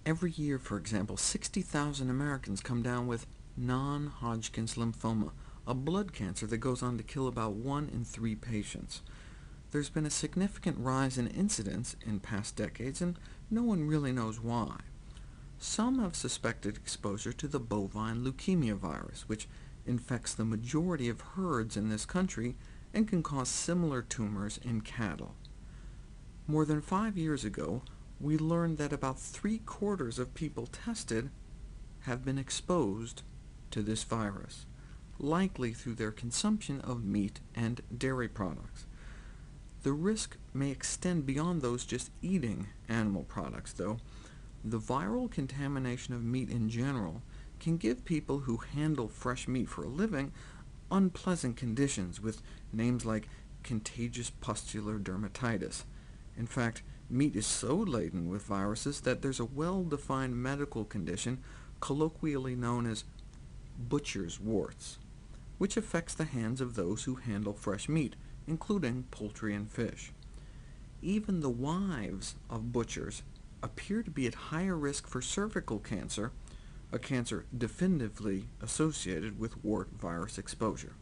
Every year, for example, 60,000 Americans come down with non-Hodgkin's lymphoma, a blood cancer that goes on to kill about 1 in 3 patients. There's been a significant rise in incidence in past decades, and no one really knows why. Some have suspected exposure to the bovine leukemia virus, which infects the majority of herds in this country and can cause similar tumors in cattle. More than 5 years ago, we learned that about 3/4 of people tested have been exposed to this virus, likely through their consumption of meat and dairy products. The risk may extend beyond those just eating animal products, though. The viral contamination of meat in general can give people who handle fresh meat for a living unpleasant conditions, with names like contagious pustular dermatitis. In fact, meat is so laden with viruses that there's a well-defined medical condition colloquially known as butcher's warts, which affects the hands of those who handle fresh meat, including poultry and fish. Even the wives of butchers appear to be at higher risk for cervical cancer, a cancer definitively associated with wart virus exposure.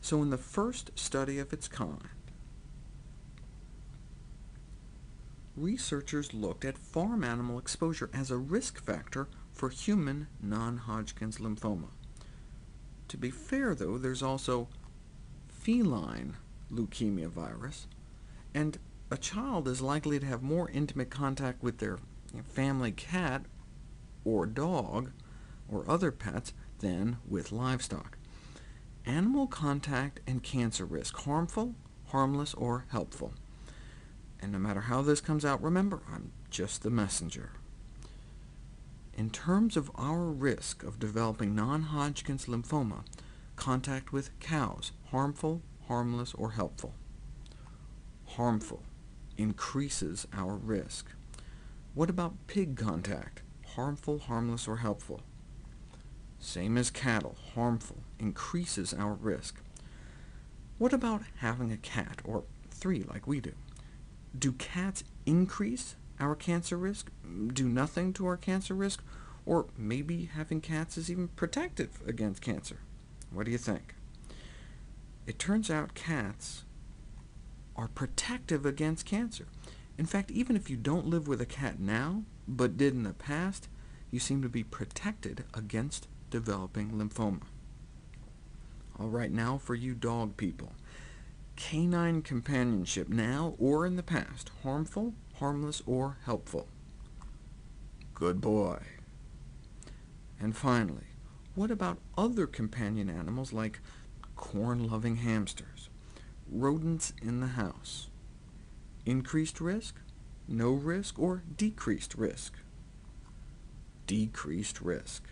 So in the first study of its kind, researchers looked at farm animal exposure as a risk factor for human non-Hodgkin's lymphoma. To be fair, though, there's also feline leukemia virus, and a child is likely to have more intimate contact with their family cat or dog or other pets than with livestock. Animal contact and cancer risk, harmful, harmless, or helpful. And no matter how this comes out, remember, I'm just the messenger. In terms of our risk of developing non-Hodgkin's lymphoma, contact with cows, harmful, harmless, or helpful? Harmful increases our risk. What about pig contact? Harmful, harmless, or helpful? Same as cattle, harmful, increases our risk. What about having a cat, or 3 like we do? Do cats increase our cancer risk, do nothing to our cancer risk, or maybe having cats is even protective against cancer? What do you think? It turns out cats are protective against cancer. In fact, even if you don't live with a cat now, but did in the past, you seem to be protected against developing lymphoma. All right, now for you dog people. Canine companionship, now or in the past, harmful, harmless, or helpful? Good boy. And finally, what about other companion animals like corn-loving hamsters, rodents in the house? Increased risk, no risk, or decreased risk? Decreased risk.